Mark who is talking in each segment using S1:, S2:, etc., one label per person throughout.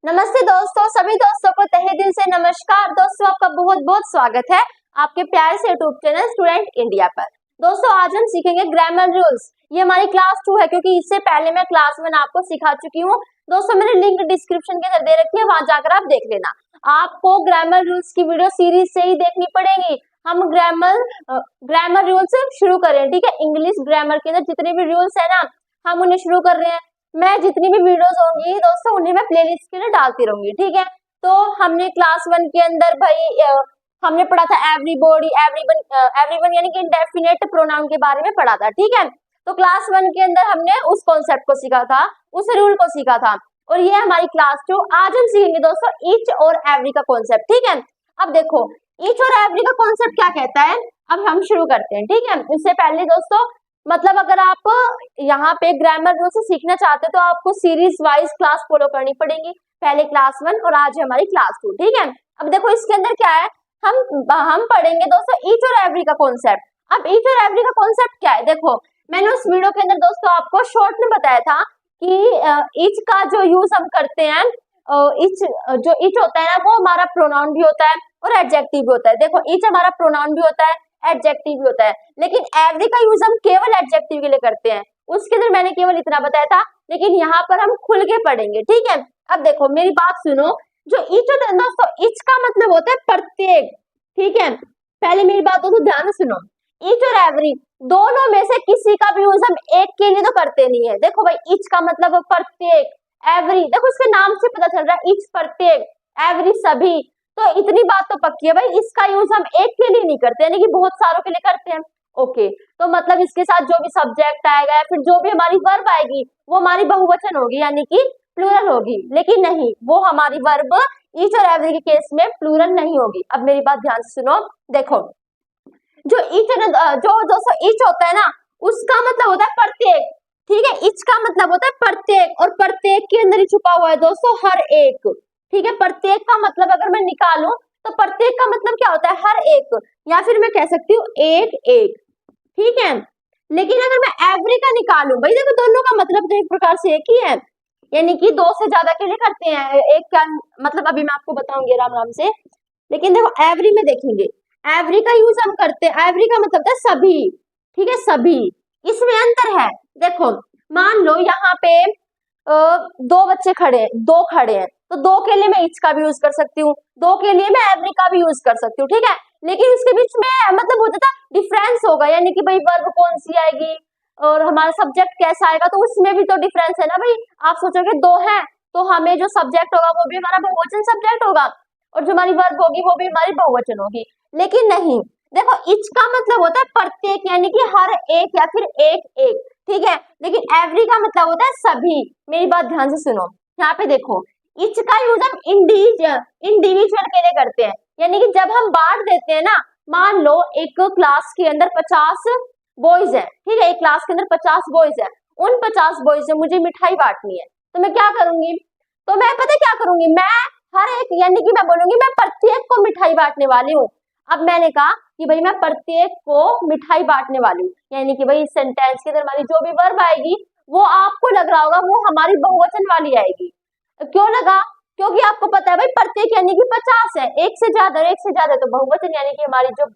S1: नमस्ते दोस्तों, सभी दोस्तों को तहे दिल से नमस्कार। दोस्तों आपका बहुत बहुत स्वागत है आपके प्यारे से यूट्यूब चैनल स्टूडेंट इंडिया पर। दोस्तों आज हम सीखेंगे ग्रामर रूल्स। ये हमारी क्लास 2 है क्योंकि इससे पहले मैं क्लास 1 आपको सिखा चुकी हूँ। दोस्तों मैंने लिंक डिस्क्रिप्शन के अंदर दे रखी है, वहां जाकर आप देख लेना। आपको ग्रामर रूल्स की वीडियो सीरीज से ही देखनी पड़ेगी। हम ग्रामर रूल्स शुरू करें, ठीक है। इंग्लिश ग्रामर के अंदर जितने भी रूल्स है ना, हम उन्हें शुरू कर रहे हैं। मैं जितनी भी वीडियोस होंगी दोस्तों उन्हें मैं प्लेलिस्ट के लिए डालती रहूंगी, ठीक है। तो हमने क्लास 1 के अंदर भाई हमने पढ़ा था एवरीबॉडी, एवरीवन यानी कि इंडेफिनिट प्रोनाउन के बारे में पढ़ा था, ठीक है। तो क्लास 1 के अंदर हमने उस कॉन्सेप्ट को सीखा था, उस रूल को सीखा था। और ये हमारी क्लास 2। आज हम सीखेंगे दोस्तों ईच और एवरी का कॉन्सेप्ट, ठीक है। अब देखो ईच और एवरी का कॉन्सेप्ट क्या कहता है, अब हम शुरू करते हैं, ठीक है। इससे पहले दोस्तों मतलब अगर आप यहाँ पे ग्रामर रूल से सीखना चाहते हो तो आपको सीरीज वाइज क्लास फॉलो करनी पड़ेगी। पहले क्लास 1 और आज है हमारी क्लास 2, ठीक है। अब देखो इसके अंदर क्या है, हम पढ़ेंगे दोस्तों ईच और एवरी का कॉन्सेप्ट। अब ईच और एवरी का कॉन्सेप्ट क्या है, देखो मैंने उस वीडियो के अंदर दोस्तों आपको शॉर्ट में बताया था कि ईच का जो यूज हम करते हैं, ईच जो ईच होता है ना वो हमारा प्रोनाउन भी होता है और एडजेक्टिव भी होता है। देखो ईच हमारा प्रोनाउन भी होता है, एडजेक्टिव भी होता है, लेकिन एवरी का यूज हम केवल एडजेक्टिव के लिए करते हैं। उसके अंदर मैंने केवल इतना बताया था, लेकिन यहाँ पर हम खुल के पढ़ेंगे, ठीक है। अब देखो मेरी बात सुनो, जो ईच होता है दोस्तों, ईच का मतलब होता है प्रत्येक, ठीक है। पहले मेरी बात को तो ध्यान से सुनो, ईच और एवरी दोनों में से किसी का भी यूज हम एक के लिए तो करते नहीं है। देखो भाई ईच का मतलब प्रत्येक, एवरी देखो इसके नाम से पता चल रहा है, ईच प्रत्येक, एवरी सभी। तो इतनी बात तो पक्की है भाई, इसका यूज हम एक के लिए नहीं करते यानी कि बहुत सारों के लिए करते हैं। ओके, तो मतलब इसके साथ जो भी सब्जेक्ट आएगा या फिर जो भी हमारी वर्ब आएगी वो हमारी बहुवचन होगी यानी कि प्लूरल होगी, लेकिन नहीं वो हमारी वर्ब ईच और एवरी के केस में प्लूरल नहीं होगी। अब मेरी बात ध्यान से सुनो, देखो जो ईच जो दोस्तों ईच होता है ना उसका मतलब होता है प्रत्येक, ठीक है। ईच का मतलब होता है प्रत्येक, और प्रत्येक के अंदर ही छुपा हुआ है दोस्तों हर एक, ठीक है। प्रत्येक का मतलब अगर मैं निकालूं तो प्रत्येक का मतलब क्या होता है, हर एक, या फिर मैं कह सकती हूँ एक एक, ठीक है। लेकिन अगर मैं एवरी का निकालूं, भाई देखो दोनों का मतलब तो एक प्रकार से एक ही है, यानी कि दो से ज्यादा के लिए करते हैं। एक का मतलब अभी मैं आपको बताऊंगी राम राम से, लेकिन देखो एवरी में देखेंगे, एवरी का यूज हम करते हैं, एवरी का मतलब है सभी, ठीक है, सभी। इसमें अंतर है, देखो मान लो यहाँ पे दो बच्चे खड़े हैं, दो खड़े हैं, तो दो के लिए मैं ईच का भी यूज कर सकती हूँ, दो के लिए मैं एवरी का भी यूज कर सकती हूँ, ठीक है। लेकिन उसके बीच में मतलब होता था डिफरेंस होगा, यानी कि भाई वर्ब कौन सी आएगी और हमारा सब्जेक्ट कैसा आएगा, तो उसमें भी तो डिफरेंस है ना भाई। आप सोचोगे दो है तो हमें जो सब्जेक्ट होगा वो भी हमारा बहुवचन सब्जेक्ट होगा और जो हमारी वर्ब होगी वो भी हमारी बहुवचन होगी, लेकिन नहीं। देखो ईच का मतलब होता है प्रत्येक यानी कि हर एक या फिर एक एक, ठीक है। लेकिन एवरी का मतलब होता है सभी। मेरी बात ध्यान से सुनो, यहाँ पे देखो ईच का यूज हम इंडिविजुअल के लिए करते हैं, यानी कि जब हम बांट देते हैं ना, मान लो एक क्लास के अंदर 50 बॉयज है, ठीक है, एक क्लास के अंदर 50 बॉयज है, उन 50 बॉयज से मुझे मिठाई बांटनी है, तो मैं क्या करूंगी, तो मैं पता क्या करूंगी, मैं हर एक यानी कि मैं बोलूंगी मैं प्रत्येक को मिठाई बांटने वाली हूँ। अब मैंने कहा कि भाई मैं प्रत्येक को मिठाई बांटने वाली हूँ, यानी कि भाई इस सेंटेंस के अंदर हमारी जो भी वर्ब आएगी वो आपको लग रहा होगा वो हमारी बहुवचन वाली आएगी। क्यों लगा, क्योंकि आपको पता है भाई प्रत्येक यानी कि 50 है, एक से ज्यादा तो बहुवचन यानी कि हमारी जो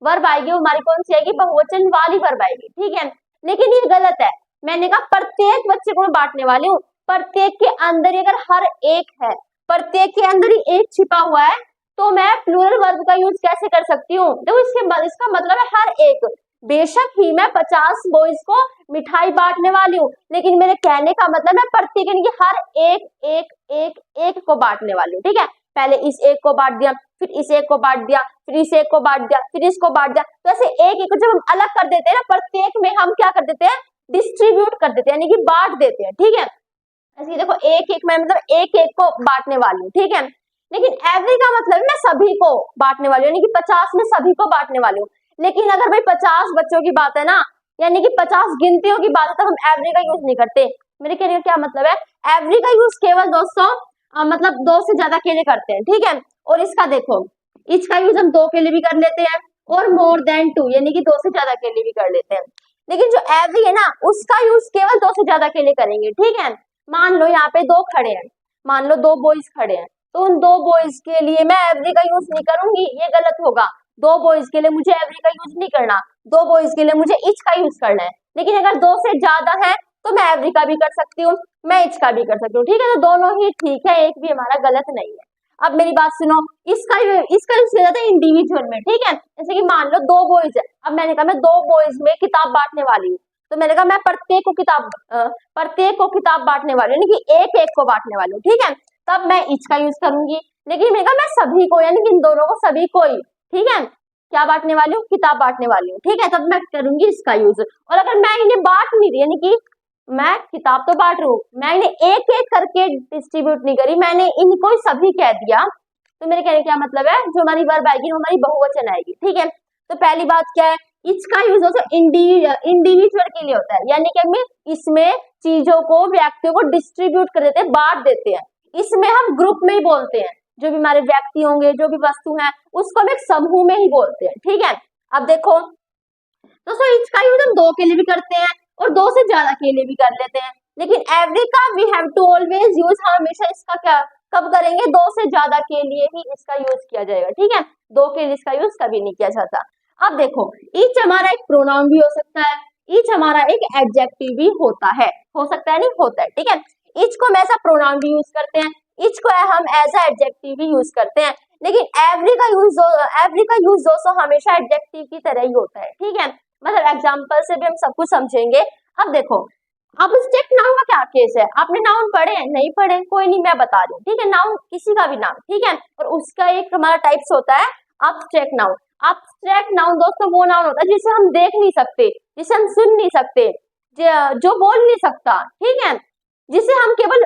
S1: वर्ब आएगी वो हमारी कौन सी आएगी, बहुवचन वाली वर्ब आएगी, ठीक है। लेकिन ये गलत है, मैंने कहा प्रत्येक बच्चे को मैं बांटने वाली हूँ, प्रत्येक के अंदर ही अगर हर एक है, प्रत्येक के अंदर ही एक छिपा हुआ है, तो मैं प्लूरल वर्ब का यूज कैसे कर सकती हूँ, देखो इसका मतलब है हर एक। बेशक ही मैं 50 बॉयज को मिठाई बांटने वाली हूँ, लेकिन मेरे कहने का मतलब है प्रत्येक यानी कि हर एक एक एक एक को बांटने वाली हूँ, ठीक है। पहले इस एक को बांट दिया, फिर इस एक को बांट दिया, फिर इस एक को बांट दिया, फिर इसको बांट दिया, तो ऐसे एक एक को जब हम अलग कर देते हैं ना, प्रत्येक में हम क्या कर देते हैं, डिस्ट्रीब्यूट कर देते हैं यानी कि बांट देते हैं, ठीक है। ऐसे देखो एक एक में मतलब एक एक को बांटने वाली हूँ, ठीक है। लेकिन एवरी का मतलब मैं सभी को बांटने वाली हूँ, यानी कि 50 में सभी को बांटने वाली हूँ। लेकिन अगर भाई 50 बच्चों की बात है ना, यानी कि 50 गिनतियों की बात है, तो हम एवरी का यूज नहीं करते। मेरे कहने का क्या मतलब है, एवरी का यूज केवल दोस्तों मतलब दो से ज्यादा के लिए करते हैं, ठीक है। और इसका देखो इसका यूज हम दो के लिए भी कर लेते हैं और मोर देन टू यानी कि दो से ज्यादा के लिए भी कर लेते हैं। लेकिन जो एवरी है ना उसका यूज केवल दो से ज्यादा के लिए करेंगे, ठीक है। मान लो यहाँ पे दो खड़े हैं, मान लो 2 बॉयज खड़े हैं, तो उन 2 बॉयज के लिए मैं एवरी का यूज नहीं करूंगी, ये गलत होगा। 2 बॉयज के लिए मुझे एवरी का यूज नहीं करना, 2 बॉयज के लिए मुझे इच का यूज करना है। लेकिन अगर 2 से ज्यादा है तो मैं एवरी का भी कर सकती हूँ, मैं इच का भी कर सकती हूँ, ठीक है। तो दोनों ही ठीक है, एक भी हमारा गलत नहीं है। अब मेरी बात सुनो, इसका यूज किया जाता है इंडिविजुअल में, ठीक है। जैसे कि मान लो 2 बॉयज है, अब मैंने कहा मैं 2 बॉयज में किताब बांटने वाली हूँ, तो मैंने कहा मैं प्रत्येक को किताब बांटने वाली हूँ, यानी कि एक एक को बांटने वाली हूँ, ठीक है। तब मैं इच का यूज करूंगी। लेकिन मैंने कहा मैं सभी को, यानी कि इन दोनों को, सभी को ही, ठीक है, क्या बांटने वाली हूँ, किताब बांटने वाली हूँ, ठीक है। तब मैं करूंगी इसका यूज। और अगर मैं इन्हें बांट नहीं रही, यानी कि मैं किताब तो बांट रही हूँ, मैं इन्हें एक एक करके डिस्ट्रीब्यूट नहीं करी, मैंने इनको ही सभी कह दिया, तो मेरे कहने क्या मतलब है, जो हमारी वर्ब आएगी वो हमारी बहुवचन आएगी, ठीक है। तो पहली बात क्या है, इच का यूज होता है इंडिविजुअल के लिए होता है, यानी कि हमें इसमें चीजों को, व्यक्तियों को डिस्ट्रीब्यूट कर देते हैं, बांट देते हैं। इसमें हम ग्रुप में ही बोलते हैं, जो भी हमारे व्यक्ति होंगे, जो भी वस्तु है, उसको हम एक समूह में ही बोलते हैं, ठीक है। अब देखो दोस्तों, इच का यूज हम 2 के लिए भी करते हैं और 2 से ज्यादा के लिए भी कर लेते हैं। लेकिन एवरी का we have to always use, हमेशा इसका क्या कब करेंगे, 2 से ज्यादा के लिए ही इसका यूज किया जाएगा, ठीक है। 2 के लिए इसका यूज कभी नहीं किया जाता। अब देखो, ईच हमारा एक प्रोनाउन भी हो सकता है, ईच हमारा एक एडजेक्टिव भी होता है, हो सकता है नहीं, होता है, ठीक है। ईच को हम ऐसा प्रोनाउन भी यूज करते हैं, ईच को हम एज अ एडजेक्टिव भी यूज करते हैं। लेकिन एवरी का यूज दोस्तों हमेशा एडजेक्टिव की तरह ही होता है, ठीक है। मतलब एग्जाम्पल से भी हम सब कुछ समझेंगे। अब देखो, अब्स्ट्रैक्ट नाउन का क्या केस है, आपने नाउन पढ़े हैं, नहीं पढ़े, कोई नहीं, मैं बता रही हूँ, ठीक है। नाउन किसी का भी नाम, ठीक है, और उसका एक हमारा टाइप्स होता है अब्स्ट्रैक्ट नाउन। अब्स्ट्रैक्ट नाउन दोस्तों वो नाउन होता है जिसे हम देख नहीं सकते, जिसे हम सुन नहीं सकते, जो बोल नहीं सकता, ठीक है, जिसे हम केवल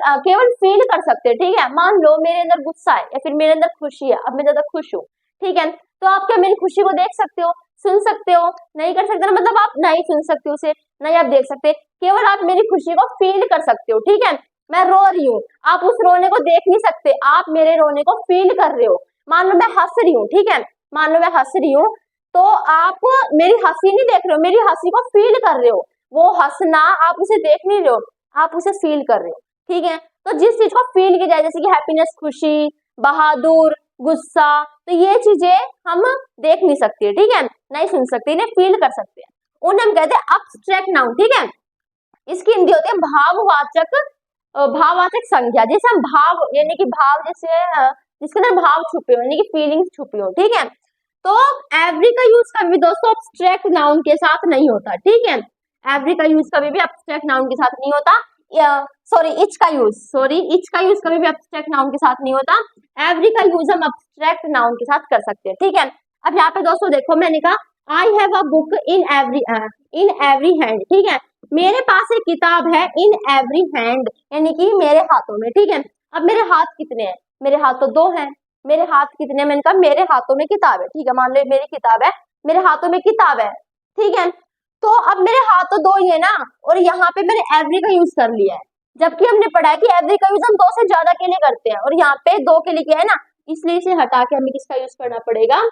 S1: फील कर सकते हैं, ठीक है। मान लो मेरे अंदर गुस्सा है या फिर मेरे अंदर खुशी है, अब मैं ज्यादा खुश हूँ, ठीक है, तो आप क्या मेरी खुशी को देख सकते हो, सुन सकते हो, नहीं कर सकते ना, मतलब आप नहीं सुन सकते उसे, नहीं आप देख सकते, केवल आप मेरी खुशी को फील कर सकते हो, ठीक है। मैं रो रही हूँ, आप उस रोने को देख नहीं सकते, आप मेरे रोने को फील कर रहे हो। मान लो मैं हंस रही हूँ, ठीक है, मान लो मैं हंस रही हूँ, तो आप मेरी हंसी नहीं देख रहे हो, मेरी हंसी को फील कर रहे हो। वो हंसना आप उसे देख नहीं रहे हो, आप उसे फील कर रहे हो, ठीक है। तो जिस चीज को फील किया जाए, जैसे कि हैप्पीनेस, खुशी, बहादुर, गुस्सा, तो ये चीजें हम देख नहीं सकते, ठीक है, नहीं सुन सकते, इन्हें फील कर सकते हैं, उन्हें हम कहते हैं अब्स्ट्रैक्ट नाउन, ठीक है। इसकी हिंदी होती है भाववाचक संज्ञा, जैसे हम भाव, यानी कि भाव, जैसे जिसके अंदर भाव छुपे हो, यानी कि फीलिंग्स छुपी हो, ठीक है। तो एवरी का यूज कभी दोस्तों अब्स्ट्रैक्ट नाउन के साथ नहीं होता, ठीक है। एवरी का यूज कभी भी अब्स्ट्रैक्ट नाउन के साथ नहीं होता, इच का यूज कभी भी अब्स्ट्रैक्ट नाउन के साथ नहीं होता। एवरी का यूज हम अब्स्ट्रैक्ट नाउन के साथ कर सकते हैं, ठीक है। अब यहाँ पे दोस्तों देखो, मैंने कहा I have a book in every hand, ठीक है, मेरे पास एक किताब है इन एवरी हैंड, यानी कि मेरे हाथों में, ठीक है। अब मेरे हाथ कितने हैं, मेरे हाथ तो 2 हैं, मेरे हाथ कितने, मैंने कहा मेरे हाथों में किताब है, ठीक है, मान लो मेरी किताब है, मेरे हाथों में किताब है, ठीक है। तो अब मेरे हाथ तो 2 ही है ना, और यहाँ पे मैंने एवरी का यूज कर लिया है, जबकि हमने पढ़ा है कि एवरी का यूज हम 2 से ज्यादा के लिए करते हैं, और यहाँ पे 2 के लिए क्या है ना, इसलिए इसे हटा के हमें किसका यूज करना पड़ेगा,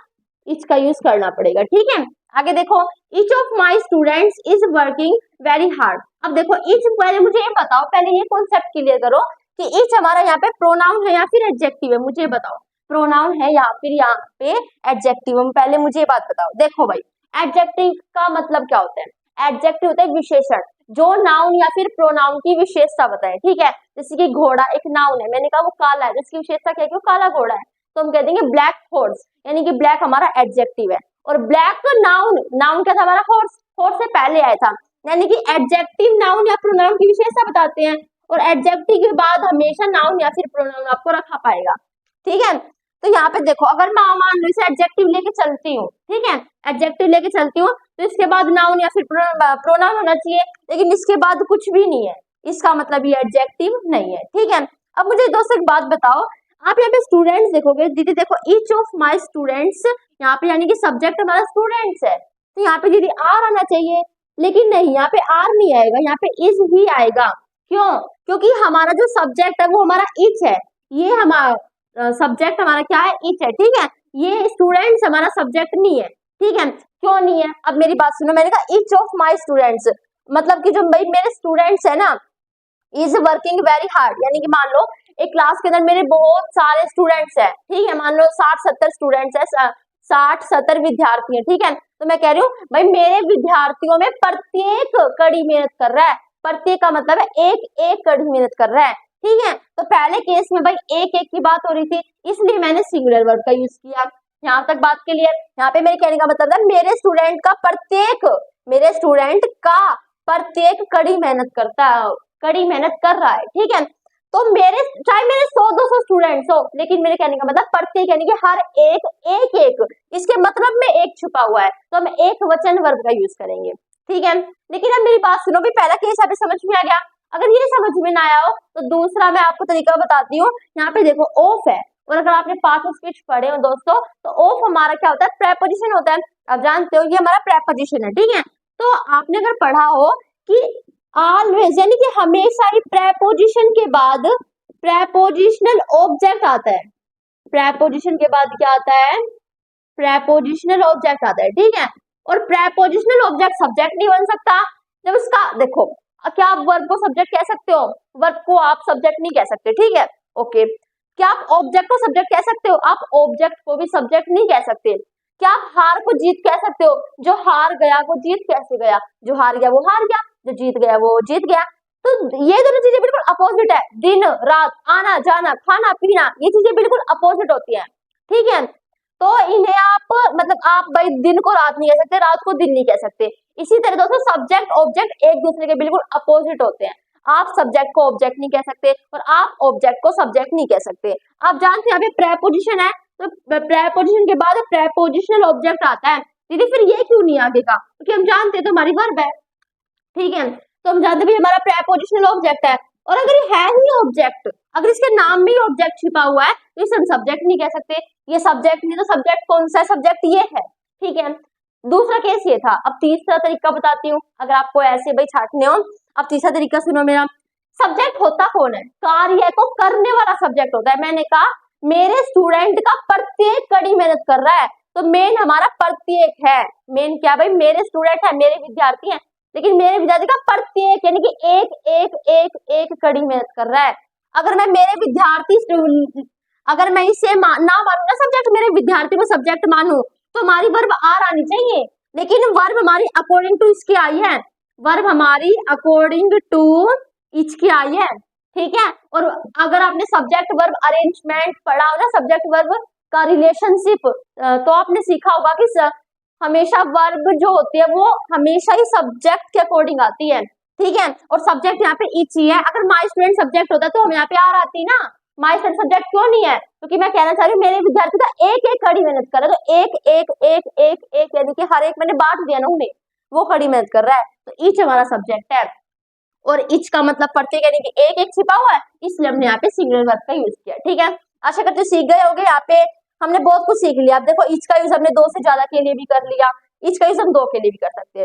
S1: इसका यूज करना पड़ेगा, ठीक है। आगे देखो, each of my students is working very hard. अब देखो ईच, पहले मुझे ये बताओ, पहले ये कॉन्सेप्ट क्लियर करो कि ईच हमारा यहाँ पे प्रोनाउन है या फिर एडजेक्टिव है, मुझे बताओ, प्रोनाउन है या फिर यहाँ पे एडजेक्टिव है, पहले मुझे ये बात बताओ। देखो भाई, एडजेक्टिव का मतलब क्या होता है, एडजेक्टिव होता है विशेषण, जो नाउन या फिर प्रोनाउन की विशेषता बताए, ठीक है। जैसे कि घोड़ा एक नाउन है, मैंने कहा वो काला है, जिसकी विशेषता क्या है कि वो काला घोड़ा है, तो हम कह देंगे ब्लैक हॉर्स, यानी कि ब्लैक हमारा एडजेक्टिव है, और ब्लैक नाउन क्या था हमारा, हॉर्स से पहले आया था, यानी कि एडजेक्टिव नाउन या प्रोनाउन की विशेषता बताते हैं, और एडजेक्टिव के बाद हमेशा नाउन या फिर प्रोनाउन आपको रखा पाएगा, ठीक है। तो यहाँ पे देखो, अगर मैं मान लो इसे एडजेक्टिव लेके चलती हूँ, ठीक है, एडजेक्टिव लेके चलती हूँ, तो इसके बाद नाउन या फिर प्रोनाउन होना चाहिए, लेकिन इसके बाद कुछ भी नहीं है, इसका मतलब ये एडजेक्टिव नहीं है, ठीक है। अब मुझे दोस्तों एक बात बताओ, आप यहाँ पे स्टूडेंट्स देखोगे, दीदी देखो ईच ऑफ माई स्टूडेंट्स, यहाँ पे यानी कि सब्जेक्ट हमारा स्टूडेंट्स है, तो यहाँ पे दीदी आर आना चाहिए, लेकिन नहीं, यहाँ पे आर नहीं आएगा, यहाँ पे इज ही आएगा। क्यों? क्योंकि हमारा जो सब्जेक्ट है वो हमारा इच है, ये हमारा सब्जेक्ट हमारा क्या है, इच है, ठीक है। ये स्टूडेंट्स हमारा सब्जेक्ट नहीं है, ठीक है। क्यों नहीं है? अब मेरी बात सुनो, मैंने कहा ईच ऑफ माई स्टूडेंट्स, मतलब कि जो भाई मेरे स्टूडेंट्स है ना, इज वर्किंग वेरी हार्ड, यानी कि मान लो एक क्लास के अंदर मेरे बहुत सारे स्टूडेंट्स हैं, ठीक है, मान लो 60-70 स्टूडेंट्स हैं, 60-70 विद्यार्थी हैं, ठीक है। तो मैं कह रही हूँ भाई मेरे विद्यार्थियों में प्रत्येक कड़ी मेहनत कर रहा है, प्रत्येक का मतलब है एक एक कड़ी मेहनत कर रहा है, ठीक है। तो पहले केस में भाई एक एक की बात हो रही थी, इसलिए मैंने सिंगुलर वर्ब का यूज किया। यहाँ तक बात क्लियर। यहाँ पे मेरे कहने का मतलब है मेरे स्टूडेंट का प्रत्येक कड़ी मेहनत कड़ी मेहनत कर रहा है, ठीक है। तो मेरे चाहे मेरे 100-200 स्टूडेंट्स हो, लेकिन मेरे कहने का मतलब प्रत्येक यानी कि हर एक इसके मतलब में एक छुपा हुआ है, तो हम एक वचन वर्ब का यूज करेंगे, ठीक है। लेकिन अब मेरी बात सुनो भी, पहला केस यहाँ पे समझ में आ गया। अगर ये समझ में ना आया हो तो दूसरा मैं आपको तरीका बताती हूँ। यहाँ पे देखो ऑफ है, और अगर आपने पार्ट ऑफ स्पीच पढ़े हो दोस्तों, तो ऑफ हमारा क्या होता है, प्रेपोजिशन होता है। आप जानते हो ये हमारा प्रेपोजिशन है, ठीक है। तो आपने अगर पढ़ा हो कि ऑलवेज यानी कि हमेशा ही प्रेपोजिशन के बाद प्रेपोजिशनल ऑब्जेक्ट आता है। प्रेपोजिशन के बाद क्या आता है, प्रेपोजिशनल ऑब्जेक्ट आता है, ठीक है। और प्रेपोजिशनल ऑब्जेक्ट सब्जेक्ट नहीं बन सकता। जब इसका देखो, क्या आप वर्ब को सब्जेक्ट कह सकते हो, वर्ब को आप सब्जेक्ट नहीं कह सकते, ठीक है, ओके। क्या आप ऑब्जेक्ट को सब्जेक्ट कह सकते हो, आप ऑब्जेक्ट को भी सब्जेक्ट नहीं कह सकते। क्या आप हार को जीत कह सकते हो, जो हार गया वो जीत कैसे गया, जो हार गया वो हार गया, जो जीत गया वो जीत गया। तो ये दोनों चीजें बिल्कुल अपोजिट है, दिन रात, आना जाना, खाना पीना, ये चीजें बिल्कुल अपोजिट होती हैं, ठीक है। तो इन्हें आप मतलब आप भाई दिन को रात नहीं कह सकते, रात को दिन नहीं कह सकते। इसी तरह दोस्तों सब्जेक्ट ऑब्जेक्ट एक दूसरे के बिल्कुल अपोजिट होते हैं। आप सब्जेक्ट को ऑब्जेक्ट नहीं कह सकते और आप ऑब्जेक्ट को सब्जेक्ट नहीं कह सकते। आप जानते हैं यहाँ पे प्रेपोजिशन है, तो प्रेपोजिशन के बाद प्रेपोजिशनल ऑब्जेक्ट आता है। दीदी फिर ये क्यों नहीं आगे का, क्योंकि हम जानते हैं तो हमारी वर्ब है, ठीक है। तो हम जानते भी हमारा प्रेपोजिशनल ऑब्जेक्ट है, और अगर ये है ही ऑब्जेक्ट, अगर इसके नाम में ही ऑब्जेक्ट छिपा हुआ है तो इसे हम सब्जेक्ट नहीं कह सकते। ये सब्जेक्ट नहीं तो सब्जेक्ट कौन सा है, सब्जेक्ट ये है, ठीक है। दूसरा केस ये था। अब तीसरा तरीका बताती हूँ, अगर आपको ऐसे भाई छाटने हो। अब तीसरा तरीका सुनो मेरा। सब्जेक्ट होता कौन है, कार्य को करने वाला सब्जेक्ट होता है। मैंने कहा मेरे स्टूडेंट का प्रत्येक कड़ी मेहनत कर रहा है, तो मेन हमारा प्रत्येक है। मेन क्या भाई, मेरे स्टूडेंट है, मेरे विद्यार्थी हैं, लेकिन मेरे विद्यार्थी का प्रत्येक यानी कि एक कड़ी मेहनत कर रहा है। अगर मैं मेरे विद्यार्थी अगर मैं इसे ना मानू ना सब्जेक्ट, मेरे विद्यार्थी को सब्जेक्ट मानू, तो हमारी वर्ब आर आनी चाहिए, लेकिन वर्ब हमारी अकॉर्डिंग टू इसकी आई है, वर्ब हमारी अकॉर्डिंग टू इसकी आई है, ठीक है। और अगर आपने सब्जेक्ट वर्ब अरेंजमेंट पढ़ा हो ना, सब्जेक्ट वर्ब का रिलेशनशिप, तो आपने सीखा होगा कि हमेशा वर्ब जो होती है वो हमेशा ही सब्जेक्ट के अकॉर्डिंग आती है, ठीक है। और सब्जेक्ट यहाँ पे इच ही है। अगर माई स्टूडेंट सब्जेक्ट होता तो हम यहाँ पे आर आती ना, माई स्टूडेंट सब्जेक्ट क्यों नहीं है, क्योंकि मैं कहना चाह रही हूँ मेरे विद्यार्थी का एक एक कड़ी मेहनत कर रहा है, तो एक यानी कि हर एक मैंने बांट दिया ना उन्हें, वो कड़ी मेहनत कर रहा है, तो इच हमारा सब्जेक्ट है। और इच का मतलब प्रत्येक यानी कि एक एक छिपा हुआ है, इसलिए हमने यहाँ पे सिंगुलर वर्ब का यूज किया, ठीक है। आशा करते सीख गए होंगे। यहाँ पे हमने बहुत कुछ सीख लिया। अब देखो इच का यूज हमने 2 से ज्यादा के लिए भी कर लिया, इच का यूज हम 2 के लिए भी कर सकते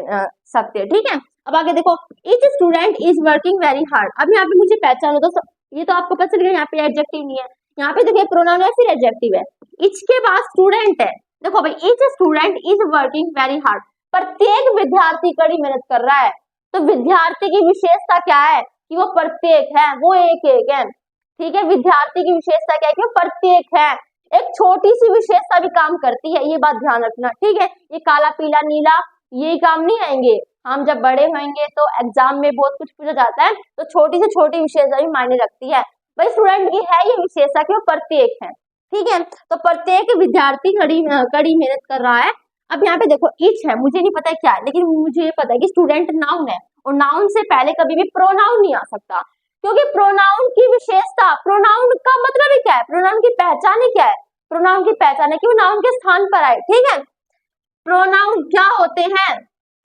S1: हैं, ठीक है। अब आगे देखो, each student is working very hard. अब यहाँ पे मुझे पहचानो दोस्तों, ये तो आपको पता चल गया, यहाँ पे एडजेक्टिव नहीं है, यहाँ पे देखिए प्रोनाउन है फिर एडजेक्टिव है। इच के बाद स्टूडेंट है, देखो भाई each student is working very hard, प्रत्येक विद्यार्थी कड़ी मेहनत कर रहा है। तो विद्यार्थी की विशेषता क्या है कि वो प्रत्येक है, वो एक एक है, ठीक है। विद्यार्थी की विशेषता क्या है कि वो प्रत्येक है। एक छोटी सी विशेषता भी काम करती है, ये बात ध्यान रखना, ठीक है। ये काला पीला नीला ये काम नहीं आएंगे, हम जब बड़े होंगे तो एग्जाम में बहुत कुछ पूछा जाता है, तो छोटी से छोटी विशेषता भी मायने रखती है। भाई स्टूडेंट की है ये विशेषता कि वो प्रत्येक है, ठीक है। तो प्रत्येक विद्यार्थी कड़ी मेहनत कर रहा है। अब यहाँ पे देखो इच है, मुझे नहीं पता क्या है, लेकिन मुझे पता है कि स्टूडेंट नाउन है, और नाउन से पहले कभी भी प्रोनाउन नहीं आ सकता, क्योंकि प्रोनाउन की विशेषता, प्रोनाउन का मतलब ही क्या है, प्रोनाउन की पहचान ही क्या है, प्रोनाउन की पहचान है कि वो नाउन के स्थान पर आए, ठीक है। प्रोनाउन क्या होते हैं,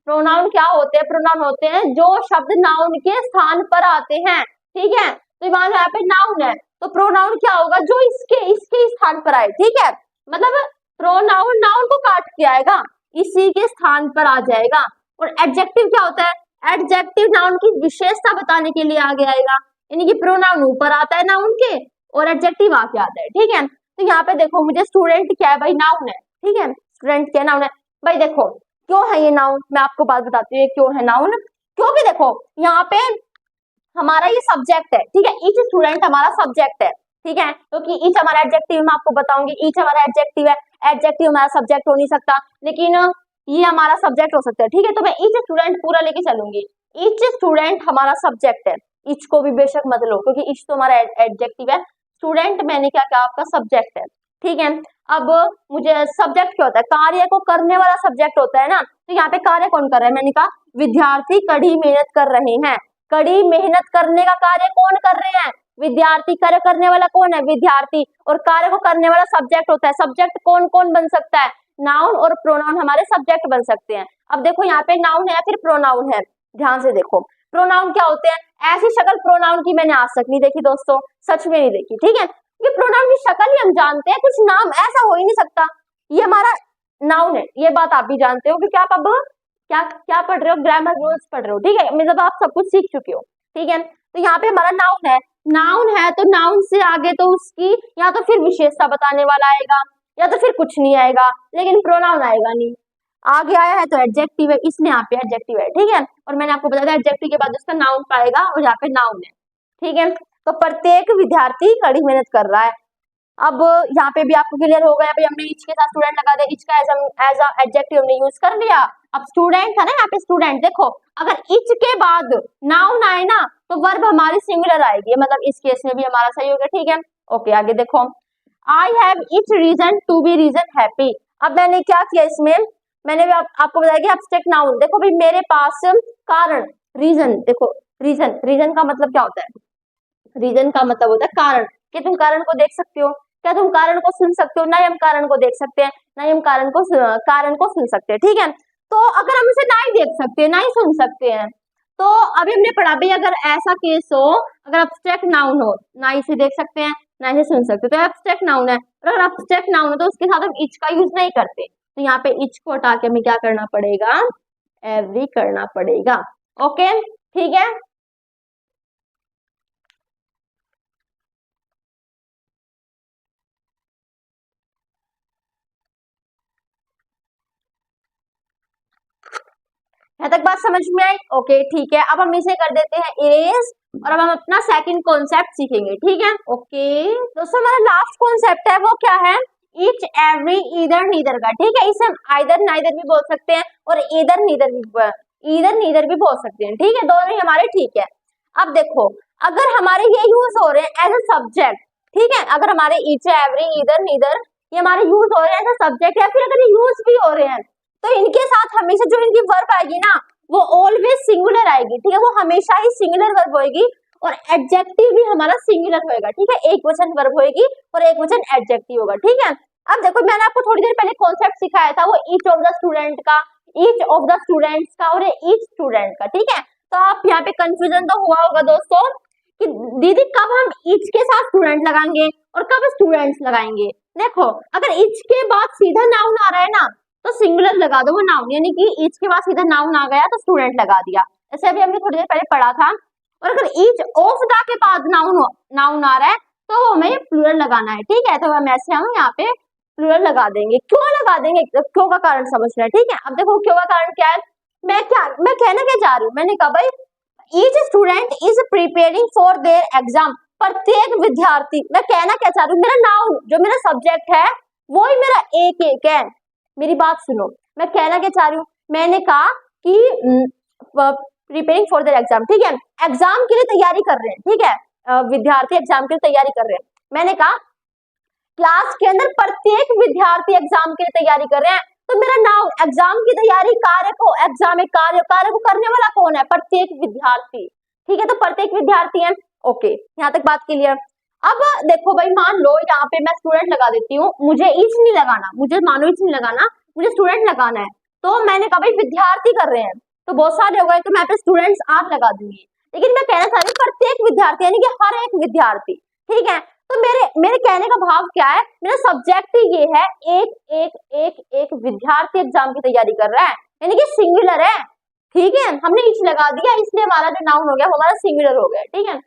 S1: प्रोनाउन क्या होते हैं, प्रोनाउन होते हैं जो शब्द नाउन के स्थान पर आते हैं, ठीक है। तो मान लो यहाँ पे नाउन है, तो प्रोनाउन क्या होगा, जो इसके स्थान पर आए, ठीक है। मतलब प्रोनाउन नाउन को काट के आएगा, इसी के स्थान पर आ जाएगा। और एडजेक्टिव क्या होता है, एडजेक्टिव नाउन की विशेषता बताने के लिए आगे आएगा, यानी कि प्रोनाउन ऊपर आता है नाउन के और एडजेक्टिव आगे आता है, ठीक है। तो यहाँ पे देखो मुझे स्टूडेंट क्या है भाई, नाउन है, ठीक है। स्टूडेंट क्या नाउन है भाई, देखो क्यों है ये नाउन, मैं आपको बात बताती हूँ क्यों है नाउन। क्योंकि देखो यहाँ पे हमारा ये सब्जेक्ट है, ठीक है, ईच स्टूडेंट हमारा सब्जेक्ट है, ठीक है, क्योंकि ईच हमारा एडजेक्टिव, मैं आपको बताऊंगी ईच हमारा एडजेक्टिव है, एडजेक्टिव हमारा सब्जेक्ट हो नहीं सकता, लेकिन ये हमारा सब्जेक्ट हो सकता है। ठीक है, तो मैं ईच स्टूडेंट पूरा लेके चलूंगी। ईच स्टूडेंट हमारा सब्जेक्ट है, ईच को भी बेशक मत लो क्योंकि ईच तो हमारा एडजेक्टिव है, स्टूडेंट मैंने क्या कहा आपका सब्जेक्ट है। ठीक है, अब मुझे सब्जेक्ट क्या होता है, कार्य को करने वाला सब्जेक्ट होता है ना, तो यहाँ पे कार्य कौन कर रहा है, मैंने कहा विद्यार्थी कड़ी मेहनत कर रहे हैं। कड़ी मेहनत करने का कार्य कौन कर रहे हैं, विद्यार्थी। कार्य करने वाला कौन है, विद्यार्थी। और कार्य को करने वाला सब्जेक्ट होता है। सब्जेक्ट कौन कौन बन सकता है, नाउन और प्रोनाउन हमारे सब्जेक्ट बन सकते हैं। अब देखो यहाँ पे नाउन है या फिर प्रोनाउन है, ध्यान से देखो प्रोनाउन क्या होते हैं। ऐसी शक्ल प्रोनाउन की मैंने आज तक नहीं देखी दोस्तों, सच में नहीं देखी। ठीक है, ये प्रोनाउन की शक्ल ही हम जानते हैं, कुछ नाम ऐसा हो ही नहीं सकता। ये हमारा नाउन है, ये बात आप भी जानते हो क्योंकि आप अब क्या क्या पढ़ रहे हो, ग्रामर रूल्स पढ़ रहे हो। ठीक है, मतलब आप सब कुछ सीख चुके हो। ठीक है, तो यहाँ पे हमारा नाउन है। नाउन है तो नाउन से आगे तो उसकी या तो फिर विशेषता बताने वाला आएगा या तो फिर कुछ नहीं आएगा, लेकिन प्रोनाउन आएगा नहीं। आगे आया है तो एडजेक्टिव है, इसलिए यहाँ पे एडजेक्टिव है। ठीक है, और मैंने आपको बताया एडजेक्टिव के बाद उसका नाउन पाएगा और यहाँ पे नाउन है। ठीक है, तो प्रत्येक विद्यार्थी कड़ी मेहनत कर रहा है। अब यहाँ पे भी आपको क्लियर हो गया, भाई हमने ईच के साथ स्टूडेंट लगा दिया, ईच का एज एडजेक्टिव हमने यूज कर लिया। अब स्टूडेंट है ना, यहाँ पे स्टूडेंट देखो, अगर ईच के बाद नाउन आए ना तो वर्ब हमारी सिंगुलर आएगी, मतलब इस केस में भी हमारा सही हो गया। ठीक है, ओके आगे देखो, I have each reason to be reason happy. अब मैंने क्या किया इसमें, मैंने भी आपको बताया कि एब्स्ट्रैक्ट नाउन, देखो भाई मेरे पास कारण, रीजन, देखो रीजन, रीजन का मतलब क्या होता है, रीजन का मतलब होता है कारण, कि तुम कारण को देख सकते हो, क्या तुम कारण को सुन सकते हो, ना ही हम कारण को देख सकते हैं, ना ही हम कारण को सुन सकते हैं। ठीक है, तो अगर हम इसे ना ही देख सकते हैं ना ही सुन सकते हैं, तो अभी हमने पढ़ा भी अगर ऐसा केस हो, अगर एब्स्ट्रैक्ट नाउन हो, ना इसे देख सकते हैं ना इसे सुन सकते, तो एब्स्ट्रैक्ट नाउन है। और अगर एब्स्ट्रैक्ट नाउन है तो उसके साथ हम इच का यूज नहीं करते, तो यहाँ पे इच को हटा के हमें क्या करना पड़ेगा, एवरी करना पड़ेगा। ओके ठीक है, यहाँ तक बात समझ में आई। ओके ठीक है, अब हम इसे कर देते हैं इरेज, और अब हम अपना सेकंड कॉन्सेप्ट सीखेंगे। ठीक है, ओके दोस्तों हमारा लास्ट कॉन्सेप्ट है वो क्या है, ईच एवरी ईदर नीदर का। ठीक है, इसे हम आइदर नाइदर भी बोल सकते हैं और ईदर नीदर भी बोल सकते हैं। ठीक है, दोनों ही हमारे ठीक है। अब देखो अगर हमारे ये यूज हो रहे हैं एज ए सब्जेक्ट, ठीक है, अगर हमारे ईच एवरी ईदर नीदर ये हमारे यूज हो रहे हैं एज ए सब्जेक्ट, या फिर अगर ये यूज भी हो रहे हैं तो इनके साथ हमेशा जो इनकी वर्ब आएगी ना वो ऑलवेज सिंगुलर आएगी। ठीक है, वो हमेशा ही सिंगुलर वर्ब होगी, और एडजेक्टिव भी हमारा सिंगुलर होएगा। ठीक है, एक वचन वर्ब होएगी और एक वचन एडजेक्टिव होगा। ठीक है, अब देखो मैंने आपको थोड़ी देर पहले कॉन्सेप्ट सिखाया था वो ईच ऑफ द स्टूडेंट का, ईच ऑफ द स्टूडेंट्स का और ईच स्टूडेंट का। ठीक है, तो आप यहाँ पे कंफ्यूजन तो हुआ होगा दोस्तों कि दीदी कब हम ईच के साथ स्टूडेंट लगाएंगे और कब स्टूडेंट्स लगाएंगे। देखो अगर ईच के बाद सीधा नाउन आ रहा है ना तो सिंगुलर लगा दो वो नाउन, यानी कि ईच के बाद सीधा नाउन आ गया तो स्टूडेंट लगा दिया, ऐसे अभी हमने थोड़ी देर पहले पढ़ा था। और अगर ईच ऑफ द के बाद नाउन आ रहा है तो हमें प्लूरल लगाना है। ठीक है, तो हम ऐसे हम यहाँ पे प्लूरल लगा देंगे। क्यों लगा देंगे, क्यों का कारण समझना है। ठीक है, अब देखो क्यों का कारण क्या है, मैं कहना क्या चाह रही हूँ, मैंने कहा भाई each student is preparing for their exam, प्रत्येक विद्यार्थी, मैं कहना क्या चाह रही हूँ, मेरा नाउन जो मेरा सब्जेक्ट है वो ही मेरा एक है। मेरी बात सुनो, मैं कहना क्या चाह रही हूँ, मैंने कहा कि प्रिपेयरिंग फॉर देयर एग्जाम, ठीक है, एग्जाम के लिए तैयारी कर रहे हैं। ठीक है, विद्यार्थी एग्जाम के लिए तैयारी कर रहे हैं। मैंने कहा क्लास के अंदर प्रत्येक विद्यार्थी एग्जाम के लिए तैयारी कर रहे हैं, तो मेरा नाउन एग्जाम की तैयारी, कार्य को एग्जाम कार्य को करने वाला कौन है, प्रत्येक विद्यार्थी। ठीक है, तो प्रत्येक विद्यार्थी है। ओके, यहाँ तक बात क्लियर। अब देखो भाई मान लो यहाँ पे मैं स्टूडेंट लगा देती हूँ, मुझे ईच नहीं लगाना, मुझे मानो ईच नहीं लगाना, मुझे स्टूडेंट लगाना है, तो मैंने कहा भाई विद्यार्थी कर रहे हैं तो बहुत सारे हो गए, तो मैं पे स्टूडेंट्स आप लगा दूंगी, लेकिन मैं कहना चाह रही हूँ प्रत्येक विद्यार्थी यानी कि हर एक विद्यार्थी। ठीक है, तो मेरे कहने का भाव क्या है, मेरा सब्जेक्ट ही ये है, एक विद्यार्थी एग्जाम की तैयारी कर रहा है, यानी कि सिंगुलर है। ठीक है, हमने ईच लगा दिया इसलिए हमारा जो नाउन हो गया वो हमारा सिंगुलर हो गया। ठीक है,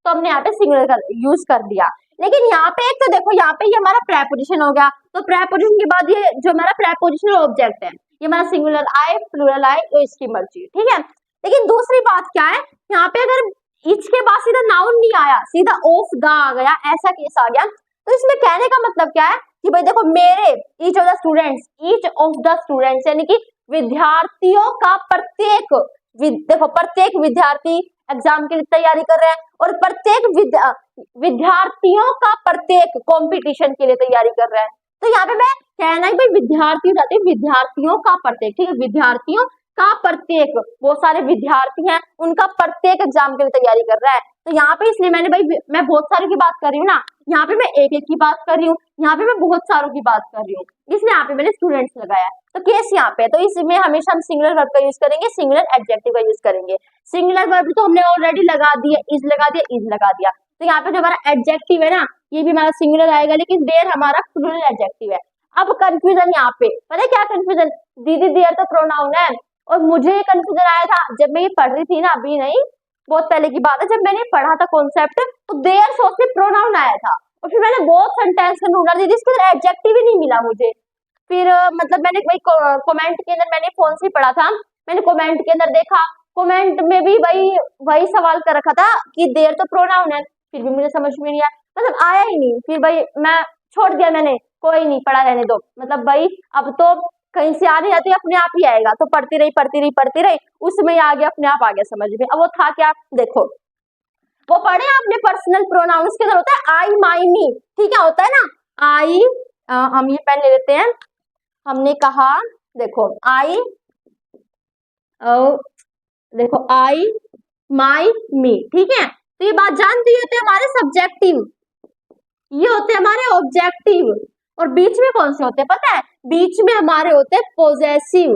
S1: तो हमने यहाँ पे सिंगुलर यूज कर दिया, लेकिन यहाँ पे एक तो देखो यहाँ पे ये हमारा प्रेपोजिशन हो गया, तो प्रेपोजिशन के बाद ये जो हमारा प्रेपोजिशनल ऑब्जेक्ट है ये हमारा सिंगुलर आए प्लूरल आए तो इसकी मर्जी। ठीक है, लेकिन दूसरी बात क्या है, यहाँ पे अगर ईच के बाद सीधा नाउन नहीं आया, सीधा ऑफ द आ गया, ऐसा केस आ गया। तो इसमें कहने का मतलब क्या है कि भाई देखो मेरे each of the students, each of the students यानी कि विद्यार्थियों का प्रत्येक, देखो प्रत्येक विद्यार्थी एग्जाम के लिए तैयारी कर रहे हैं और प्रत्येक विद्यार्थियों का प्रत्येक कंपटीशन के लिए तैयारी कर रहे हैं। तो यहाँ पे मैं कहना है भाई विद्यार्थी जाते हैं, विद्यार्थियों का प्रत्येक, ठीक है, विद्यार्थियों का प्रत्येक, बहुत सारे विद्यार्थी हैं उनका प्रत्येक एग्जाम के लिए तैयारी कर रहा है। तो यहाँ पे इसलिए मैंने भाई मैं बहुत सारे की बात कर रही हूँ ना, यहाँ पे मैं एक एक की बात कर रही हूँ, यहाँ पे मैं बहुत सारों की बात कर रही हूँ, इसलिए यहाँ पे मैंने स्टूडेंट्स लगाया। तो केस यहाँ पे, तो इसमें हमेशा हम सिंगुलर वर्ब का यूज करेंगे, सिंगुलर एडजेक्टिव का यूज करेंगे। सिंगुलर वर्ब तो हमने ऑलरेडी लगा दिया, इज लगा दिया, इज लगा दिया। तो यहाँ पे जो हमारा एडजेक्टिव है ना, ये भी हमारा सिंगुलर आएगा, लेकिन देयर हमारा प्लूरल एडजेक्टिव है। अब कंफ्यूजन यहाँ पे, पता है क्या कंफ्यूजन, दीदी देयर तो प्रोनाउन है, और मुझे ये कंफ्यूजन आया था जब मैं ये पढ़ रही थी ना, अभी नहीं बहुत पहले की बात है, जब मैंने पढ़ा था कॉन्सेप्ट, तो देयर सोच में प्रोनाउन आया था, और फिर मैंने बहुत सेंटेंस में ढूंढा, दीदी इसके अंदर एडजेक्टिव ही नहीं मिला मुझे। फिर मतलब मैंने वही कमेंट के अंदर, मैंने फोन से पढ़ा था, मैंने कमेंट के अंदर देखा, कमेंट में भी वही सवाल कर रखा था कि देयर तो प्रोनाउन है, फिर भी मुझे समझ में नहीं आया, मतलब आया ही नहीं, फिर भाई मैं छोड़ दिया, मैंने कोई नहीं पढ़ा रहने दो, मतलब भाई अब तो कहीं से आ नहीं जाती, अपने आप ही आएगा, तो पढ़ती रही पढ़ती रही पढ़ती रही, उसमें आ गया, अपने आप आ गया समझ में। अब वो था क्या, देखो वो पढ़े आपने पर्सनल प्रोनाउंस के अंदर होता है आई माई मी, ठीक है, होता है ना आई, हम ये पेन ले लेते हैं, हमने कहा देखो आई, देखो आई माई मी, ठीक है, तो ये बात जानती है, तो हमारे सब्जेक्टिव, ये होते हैं हमारे ऑब्जेक्टिव, और बीच में कौन से होते हैं पता है, बीच में हमारे होते हैं पोजेसिव,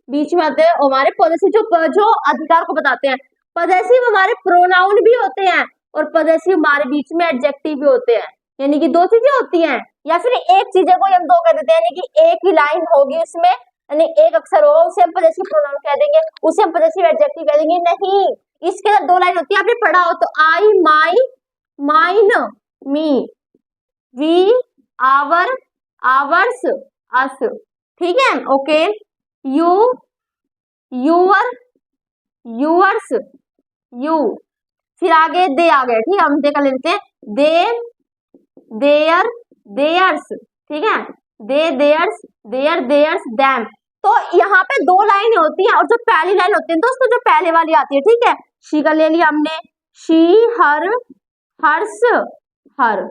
S1: बीच में आते हैं हमारे पोजेसिव, जो अधिकार को बताते हैं। पोजेसिव हमारे प्रोनाउन भी होते हैं, और पोजेसिव हमारे बीच में एडजेक्टिव भी होते हैं, यानी कि दो चीजें होती हैं, या फिर एक चीजें को हम दो कह देते हैं, यानी कि एक ही लाइन होगी उसमें, यानी एक अक्षर होगा, उसे हम पोजेसिव प्रोनाउन कह देंगे, उसे हम पोजेसिव एडजेक्टिव कह देंगे। नहीं, इसके अंदर दो लाइन होती है, आपने पढ़ा हो तो, I my mine me, we our ours us, ठीक है, okay, you your yours you, फिर आगे दे आ गए, ठीक है, हम दे का लेते हैं, दे देयर देयर्स, ठीक है, दे देयर्स देयर देयर्स दैम। तो यहाँ पे दो लाइनें होती हैं, और जो पहली लाइन होती है दोस्तों, जो पहले वाली आती है, ठीक है, शी का ले लिया हमने, शी हर हर्स हर,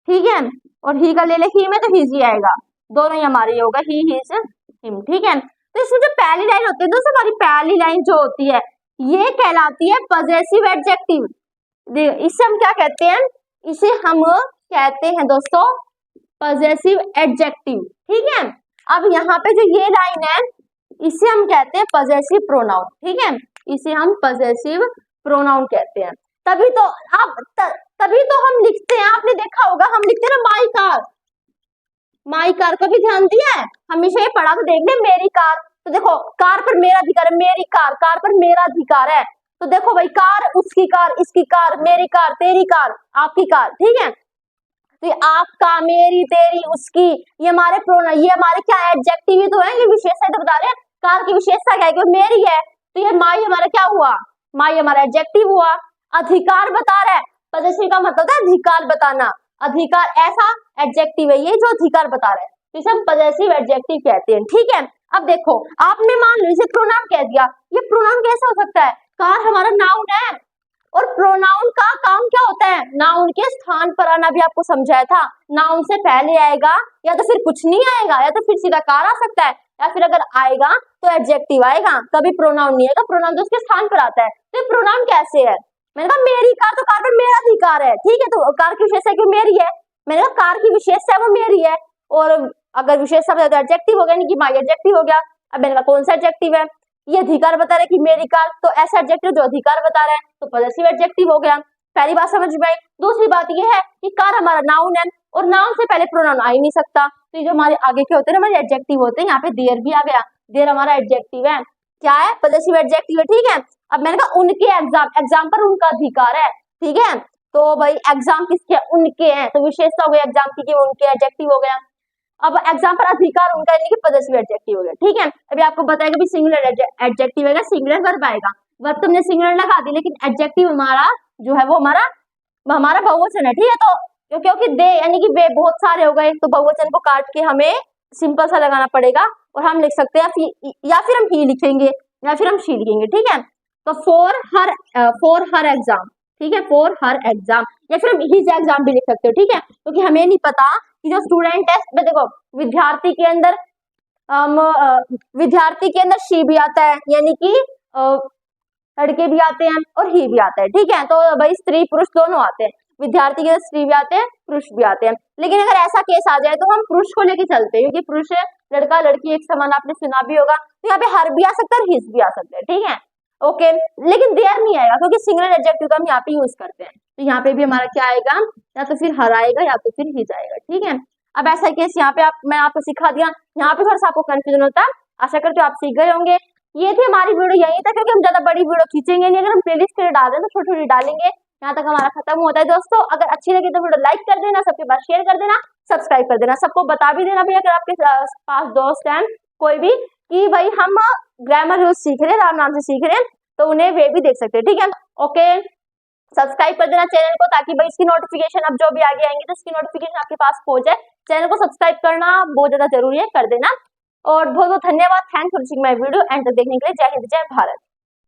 S1: ठीक है, और ही का ले ले, ही में तो हिज ही आएगा, दोनों ही हमारे होगा, ही हिज हिम, ठीक है। तो इसमें जो पहली लाइन होती है दोस्तों, हमारी पहली लाइन जो होती है, ये कहलाती है पॉजेसिव एडजेक्टिव। इसे हम क्या कहते हैं, इसे हम कहते हैं दोस्तों पॉजेसिव एडजेक्टिव, ठीक है। अब यहाँ पे जो ये लाइन है, इसे हम कहते हैं पॉजेसिव प्रोनाउन, ठीक है, इसे हम पॉजेसिव प्रोनाउन कहते हैं। तभी तो आप तभी तो हम लिखते हैं, आपने देखा होगा हम लिखते हैं ना माई कार, माई कार का भी ध्यान दिया है, हमेशा ये पढ़ा तो देख ले, मेरी कार, तो देखो कार पर मेरा अधिकार है, मेरी कार, कार पर मेरा अधिकार है, तो देखो भाई कार, उसकी कार, इसकी कार, मेरी कार, तेरी कार, आपकी कार, ठीक है। तो ये आपका, मेरी, तेरी, उसकी, ये हमारे प्रोनाउन, ये हमारे क्या एडजेक्टिव ही तो है, ये विशेषता तो बता रहे हैं। कार की विशेषता क्या है कि मेरी है, तो ये माई हमारा क्या हुआ, माई हमारा एडजेक्टिव हुआ। अधिकार बता रहा है, पॉजेसिव का मतलब है अधिकार बताना, अधिकार ऐसा एडजेक्टिव है ये जो अधिकार बता रहा है, तो इसे हम पॉजेसिव एडजेक्टिव कहते हैं, ठीक है। अब देखो आपने मान लो इसे प्रोनाउन कह दिया, ये प्रोनाउन कैसे हो सकता है, कार हमारा नाउन है, और प्रोनाउन का काम क्या होता है, नाउन के स्थान पर आना, भी आपको समझाया था, नाउन से पहले आएगा, या तो फिर कुछ नहीं आएगा, या तो फिर सीधा कार आ सकता है, या फिर अगर आएगा तो एडजेक्टिव आएगा, कभी प्रोनाउन नहीं आएगा, प्रोनाउन तो उसके स्थान पर आता है। तो प्रोनाउन कैसे है, मैंने कहा मेरी कार, तो कार पर मेरा अधिकार है, ठीक है, तो कार की विशेषता क्यों मेरी है, मैंने कहा कार की विशेषता वो मेरी है, और अगर विशेषता तो एडजेक्टिव हो गया, नहीं कि माई एडजेक्टिव हो गया। अब मैंने कहा कौन सा एडजेक्टिव है, ये अधिकार बता रहे कि मेरी कार, तो ऐसा एडजेक्टिव जो अधिकार बता रहा है तो पॉजेसिव एडजेक्टिव हो गया, पहली बात समझ में आई। दूसरी बात ये है कि कार हमारा नाउन है, और नाउन से पहले प्रोनाउन आ ही नहीं सकता, तो ये जो हमारे आगे के होते हैं ना हमारे एडजेक्टिव होते हैं, यहाँ पे देयर भी आ गया, देयर हमारा एडजेक्टिव है, क्या है, पॉजेसिव एडजेक्टिव है, ठीक है। अब मैंने कहा उनके एग्जाम पर उनका अधिकार है, ठीक है, तो भाई एग्जाम किसके, उनके हैं, तो विशेषता हो गई एग्जाम की, उनके एडजेक्टिव हो गया। अब एग्जाम पर अधिकार उनका, यानी कि पॉजेसिव एडजेक्टिव हो गया, ठीक है। अभी आपको बताएगा भी सिंगुलर एडजेक्टिव आएगा, सिंगुलर वर्ब आएगा, वर्ब तुमने सिंगुलर लगा दी, लेकिन एडजेक्टिव हमारा जो है वो हमारा बहुवचन है, ठीक है। तो क्योंकि दे यानी कि वे बहुत सारे हो गए, तो बहुवचन को काट के हमें सिंपल सा लगाना पड़ेगा, और हम लिख सकते हैं या फिर हम ही लिखेंगे या फिर हम शी लिखेंगे, ठीक है। तो फॉर हर एग्जाम, ठीक है, फॉर हर एग्जाम, या फिर हम हिज एग्जाम भी लिख सकते हो, ठीक है। क्योंकि हमें नहीं पता कि जो स्टूडेंट है, देखो विद्यार्थी के अंदर शी भी आता है, यानी कि लड़के भी आते हैं और ही भी आता है, ठीक है। तो भाई स्त्री पुरुष दोनों आते हैं, विद्यार्थी के अंदर स्त्री भी आते हैं पुरुष भी आते हैं। लेकिन अगर ऐसा केस आ जाए तो हम पुरुष को लेके चलते हैं, क्योंकि पुरुष लड़का लड़की एक समान, आपने सुना भी होगा। तो यहाँ पे हर भी आ सकता है और हिज भी आ सकता है, ठीक है, ओके। लेकिन देयर नहीं आएगा, क्योंकि सिंगुलर एडजेक्टिव का हम यहाँ पे यूज करते हैं। तो यहाँ पे भी हमारा क्या आएगा, या तो फिर हर आएगा या तो फिर हिज आएगा, ठीक है। अब ऐसा केस यहाँ पे मैं आपको सिखा दिया, यहाँ पे थोड़ा सा आपको कंफ्यूजन होता है, आशा करते हो आप सीख गए होंगे। ये थी हमारी वीडियो, यही था, क्योंकि हम ज्यादा बड़ी वीडियो खींचेंगे नहीं, अगर हम प्लेलिस्ट के लिए डाल रहे हैं तो छोटी छोटी डालेंगे। यहाँ तक हमारा खत्म होता है दोस्तों। अगर अच्छी लगी तो वीडियो लाइक कर देना, सबके पास शेयर कर देना, सब्सक्राइब कर देना, सबको बता भी देना भी, अगर आपके पास दोस्त हैं कोई भी, कि भाई हम ग्रामर रूल्स सीख रहे हैं, राम नाम से सीख रहे हैं, तो उन्हें वे भी देख सकते हैं, ठीक है, ओके। सब्सक्राइब कर देना चैनल को, ताकि भाई इसकी नोटिफिकेशन अब जो भी आगे आएंगे तो इसकी नोटिफिकेशन आपके पास पहुंच जाए। चैनल को सब्सक्राइब करना बहुत ज्यादा जरूरी है, कर देना। और बहुत बहुत धन्यवाद, thanks for watching my video, and तक देखने के लिए। जय हिंद, जय भारत।